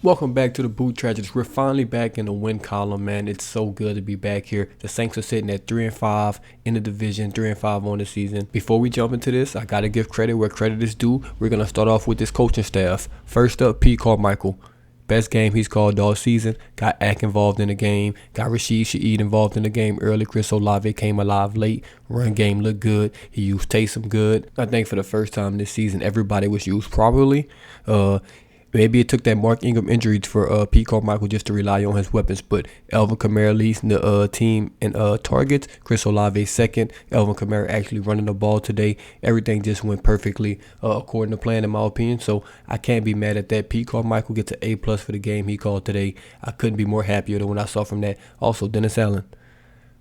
Welcome back to the Boot Tragedies. We're finally back in the win column, man. It's so good to be back here. The Saints are sitting at 3-5 in the division, 3-5 on the season. Before we jump into this, I gotta give credit where credit is due. We're gonna start off with this coaching staff. First up, Pete Carmichael. Best game he's called all season. Got Ack involved in the game. Got Rashid Shaheed involved in the game early. Chris Olave came alive late. Run game looked good. He used Taysom good. I think for the first time this season, everybody was used properly. Maybe it took that Mark Ingram injury for Pete Carmichael just to rely on his weapons. But Alvin Kamara leads the team in targets. Chris Olave second. Alvin Kamara actually running the ball today. Everything just went perfectly according to plan, in my opinion. So I can't be mad at that. Pete Carmichael gets an A+ for the game he called today. I couldn't be more happier than when I saw from that. Also, Dennis Allen.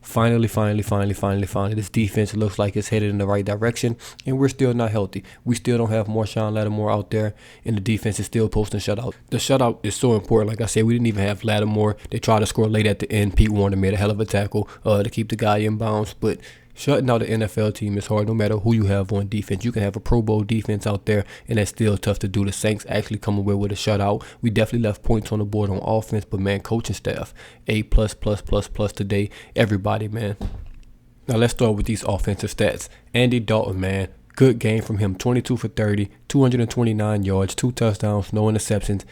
Finally, this defense looks like it's headed in the right direction, and we're still not healthy. We still don't have Marshawn Lattimore out there, and the defense is still posting shutout. The shutout is so important. Like I said, we didn't even have Lattimore. They tried to score late at the end. Pete Warner made a hell of a tackle to keep the guy in bounds, but shutting out the NFL team is hard no matter who you have on defense. You can have a Pro Bowl defense out there, and that's still tough to do. The Saints actually come away with a shutout. We definitely left points on the board on offense, but, man, coaching staff, A+++ today. Everybody, man. Now, let's start with these offensive stats. Andy Dalton, man. Good game from him. 22 for 30, 229 yards, 2 touchdowns, no interceptions.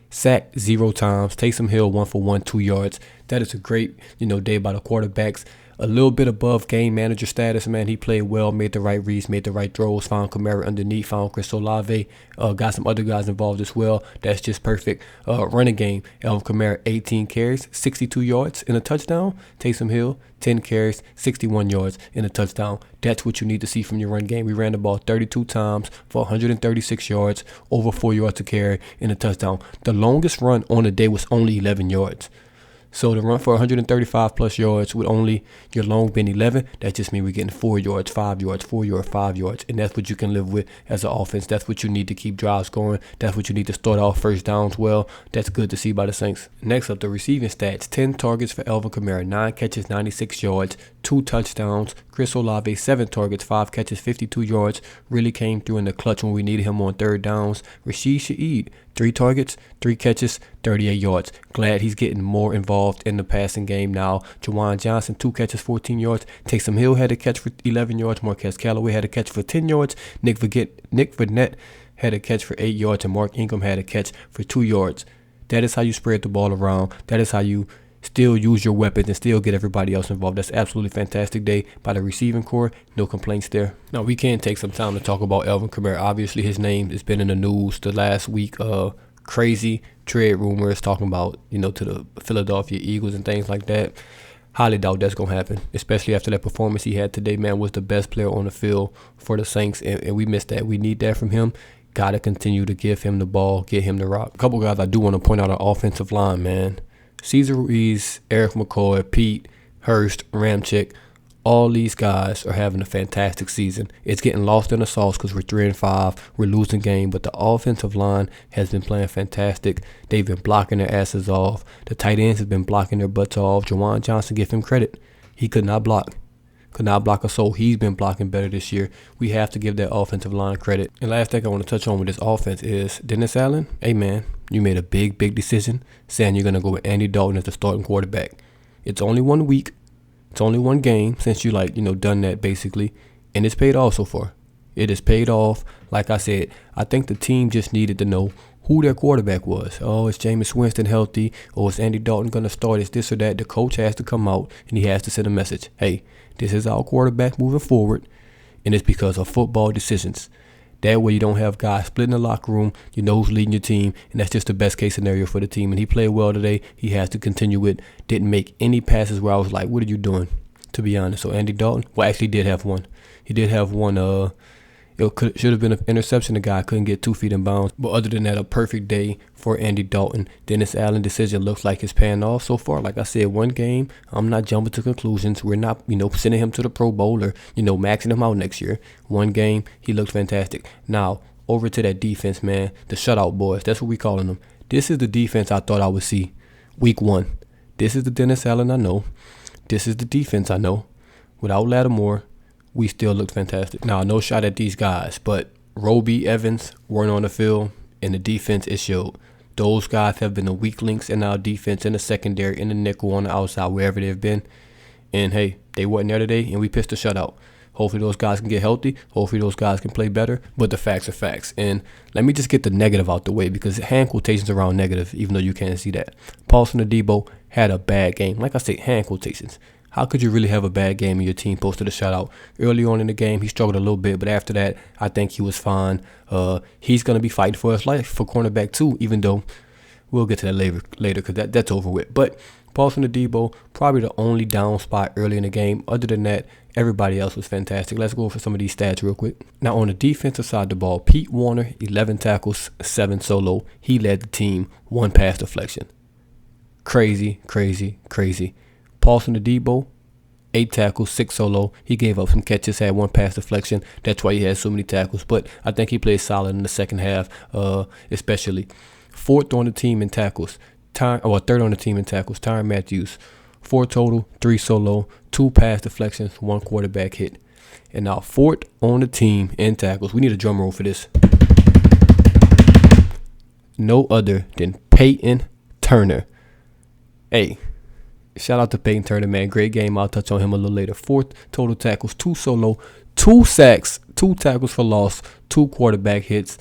Sacked 0 times. Taysom Hill 1 for 1, 2 yards. That is a great, day by the quarterbacks. A little bit above game manager status, man. He played well, made the right reads, made the right throws, found Kamara underneath, found Chris Olave, got some other guys involved as well. That's just perfect. Running game, Alvin Kamara, 18 carries, 62 yards in a touchdown. Taysom Hill, 10 carries, 61 yards in a touchdown. That's what you need to see from your run game. We ran the ball 32 times for 136 yards, over 4 yards to carry in a touchdown. The longest run on the day was only 11 yards. So to run for 135 plus yards with only your long being 11, that just means we're getting 4 yards, 5 yards, 4 yards, 5 yards. And that's what you can live with as an offense. That's what you need to keep drives going. That's what you need to start off first downs well. That's good to see by the Saints. Next up, the receiving stats. 10 targets for Alvin Kamara, 9 catches, 96 yards, 2 touchdowns. Chris Olave, 7 targets, 5 catches, 52 yards. Really came through in the clutch when we needed him on third downs. Rashid Shaheed, 3 targets, 3 catches, 38 yards. Glad he's getting more involved in the passing game now. Juwan Johnson, 2 catches, 14 yards. Taysom Hill had a catch for 11 yards. Marquez Callaway had a catch for 10 yards. Nick Vannett had a catch for 8 yards. And Mark Ingram had a catch for 2 yards. That is how you spread the ball around. That is how you still use your weapons and still get everybody else involved. That's absolutely fantastic day by the receiving core. No complaints there. Now, we can take some time to talk about Alvin Kamara. Obviously, his name has been in the news the last week. Crazy trade rumors talking about, to the Philadelphia Eagles and things like that. Highly doubt that's going to happen, especially after that performance he had today. Man, was the best player on the field for the Saints, and we missed that. We need that from him. Got to continue to give him the ball, get him the rock. A couple guys I do want to point out our offensive line, man. Cesar Ruiz, Eric McCoy, Pete, Hurst, Ramchick, all these guys are having a fantastic season. It's getting lost in the sauce because we're 3-5. We're losing game, but the offensive line has been playing fantastic. They've been blocking their asses off. The tight ends have been blocking their butts off. Juwan Johnson, give him credit. He could not block. Could not block a soul. He's been blocking better this year. We have to give that offensive line credit. And last thing I want to touch on with this offense is Dennis Allen. Hey, man, you made a big decision saying you're going to go with Andy Dalton as the starting quarterback. It's only 1 week. It's only 1 game since you done that basically. And it's paid off so far. It has paid off. Like I said, I think the team just needed to know who their quarterback was. Oh, is Jameis Winston healthy? Or is Andy Dalton going to start? Is this or that? The coach has to come out and he has to send a message. Hey, this is our quarterback moving forward. And it's because of football decisions. That way you don't have guys split in the locker room. You know who's leading your team. And that's just the best case scenario for the team. And he played well today. He has to continue it. Didn't make any passes where I was like, what are you doing? To be honest. So Andy Dalton, actually did have one. He did have one. Should have been an interception. The guy couldn't get 2 feet in bounds. But other than that, a perfect day for Andy Dalton. Dennis Allen decision looks like it's paying off so far. Like I said, 1 game. I'm not jumping to conclusions. We're not, sending him to the Pro Bowl or, maxing him out next year. 1 game, he looked fantastic. Now, over to that defense, man. The shutout boys. That's what we calling them. This is the defense I thought I would see week 1. This is the Dennis Allen I know. This is the defense I know. Without Lattimore, we still looked fantastic. Now, no shot at these guys, but Roby, Evans weren't on the field, and the defense, it showed. Those guys have been the weak links in our defense, in the secondary, in the nickel, on the outside, wherever they've been. And hey, they wasn't there today, and we pitched a shutout. Hopefully those guys can get healthy. Hopefully those guys can play better. But the facts are facts. And let me just get the negative out the way, because hand quotations around negative, even though you can't see that. Paulson Adebo had a bad game. Like I said, hand quotations. How could you really have a bad game and your team posted a shutout? Early on in the game, he struggled a little bit, but after that, I think he was fine. He's going to be fighting for his life for cornerback too, even though we'll get to that later because that's over with. But Paulson Adebo, probably the only down spot early in the game. Other than that, everybody else was fantastic. Let's go over some of these stats real quick. Now, on the defensive side of the ball, Pete Warner, 11 tackles, 7 solo. He led the team, 1 pass deflection. Crazy, crazy, crazy. Paulson Adebo, 8 tackles, 6 solo. He gave up some catches, had 1 pass deflection. That's why he had so many tackles. But I think he played solid in the second half, especially. 4th on the team in tackles. Third on the team in tackles. Tyrann Matthews, 4 total, 3 solo, 2 pass deflections, 1 quarterback hit. And now 4th on the team in tackles. We need a drum roll for this. No other than Peyton Turner. Hey, shout out to Peyton Turner, man. Great game. I'll touch on him a little later. 4th total tackles, 2 solo, 2 sacks, 2 tackles for loss, 2 quarterback hits.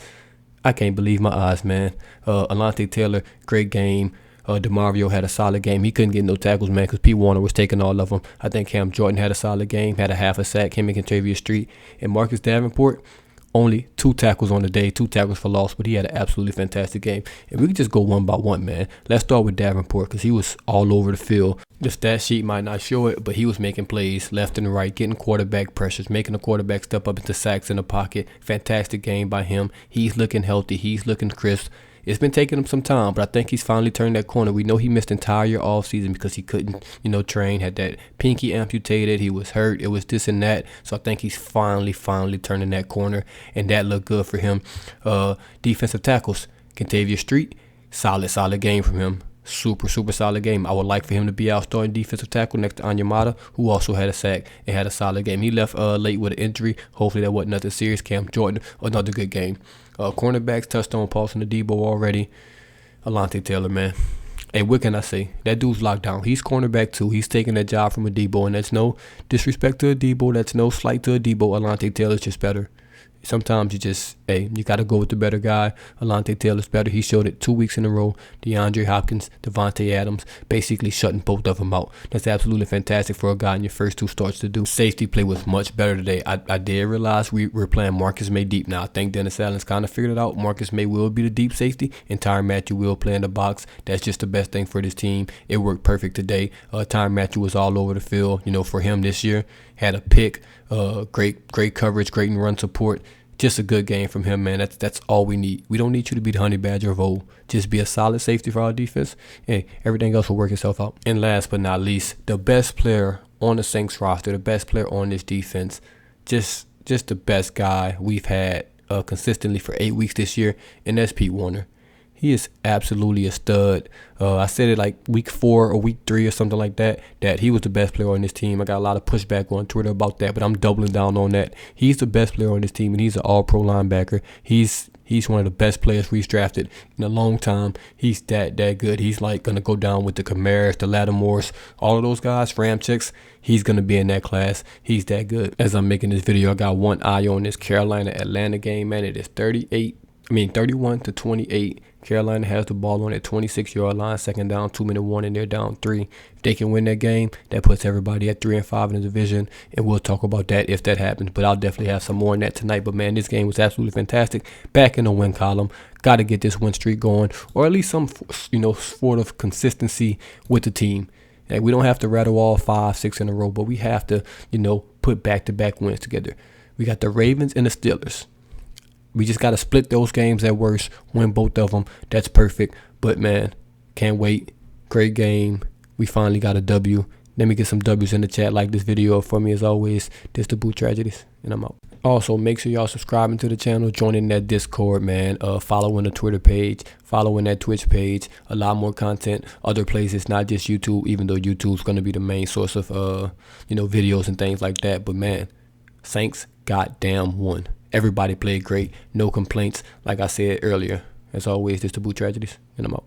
I can't believe my eyes, man. Alontae Taylor, great game. DeMario had a solid game. He couldn't get no tackles, man, because Pete Warner was taking all of them. I think Cam Jordan had a solid game, had a half a sack. Him and Kentavious Street. And Marcus Davenport, only 2 tackles on the day, 2 tackles for loss, but he had an absolutely fantastic game. And we could just go one by one, man. Let's start with Davenport, because he was all over the field. The stat sheet might not show it, but he was making plays left and right, getting quarterback pressures, making the quarterback step up into sacks in the pocket. Fantastic game by him. He's looking healthy. He's looking crisp. It's been taking him some time, but I think he's finally turned that corner. We know he missed entire year off season because he couldn't, train, had that pinky amputated. He was hurt. It was this and that. So I think he's finally turning that corner, and that looked good for him. Defensive tackles, Kentavious Street, solid game from him. Super solid game. I would like for him to be out starting defensive tackle next to Onyemata, who also had a sack and had a solid game. He left late with an injury. Hopefully that wasn't nothing serious. Cam Jordan, another good game. Cornerbacks touched on Paulson Adebo already. Alontae Taylor, man. Hey, what can I say? That dude's locked down. He's cornerback too. He's taking that job from Adebo, and that's no disrespect to Adebo. That's no slight to Adebo. Alontae Taylor's just better. Sometimes you got to go with the better guy. Alontae Taylor's better. He showed it 2 weeks in a row. DeAndre Hopkins, Devontae Adams, basically shutting both of them out. That's absolutely fantastic for a guy in your first 2 starts to do. Safety play was much better today. I did realize we're playing Marcus May deep now. I think Dennis Allen's kind of figured it out. Marcus May will be the deep safety, and Tyrann Mathieu will play in the box. That's just the best thing for this team. It worked perfect today. Tyrann Mathieu was all over the field. For him this year, had a pick, great coverage, great run support. Just a good game from him, man. That's all we need. We don't need you to be the honey badger of old. Just be a solid safety for our defense. Hey, everything else will work itself out. And last but not least, the best player on the Saints roster, the best player on this defense, just the best guy we've had consistently for 8 weeks this year, and that's Pete Warner. He is absolutely a stud. I said it like week 4 or week 3 or something like that he was the best player on this team. I got a lot of pushback on Twitter about that, but I'm doubling down on that. He's the best player on this team, and he's an all-pro linebacker. He's one of the best players we've drafted in a long time. He's that good. He's like going to go down with the Camaras, the Lattimores, all of those guys, Ramchicks. He's going to be in that class. He's that good. As I'm making this video, I got one eye on this Carolina-Atlanta game, man. It is 31-28. Carolina has the ball on their 26-yard line, second down, 2-minute warning. They're down 3. If they can win that game, that puts everybody at 3-5 in the division, and we'll talk about that if that happens. But I'll definitely have some more on that tonight. But man, this game was absolutely fantastic. Back in the win column, got to get this win streak going, or at least some sort of consistency with the team. And we don't have to rattle all 5, 6 in a row, but we have to put back-to-back wins together. We got the Ravens and the Steelers. We just got to split those games at worst, win both of them. That's perfect. But, man, can't wait. Great game. We finally got a W. Let me get some W's in the chat. Like this video up for me as always. This DaBoot Tragedies, and I'm out. Also, make sure y'all subscribing to the channel. Joining that Discord, man. Following the Twitter page. Following that Twitch page. A lot more content. Other places, not just YouTube, even though YouTube's going to be the main source of, videos and things like that. But, man, Saints goddamn won. Everybody played great. No complaints. Like I said earlier, As always, this DaBoot Tragedies, and I'm out.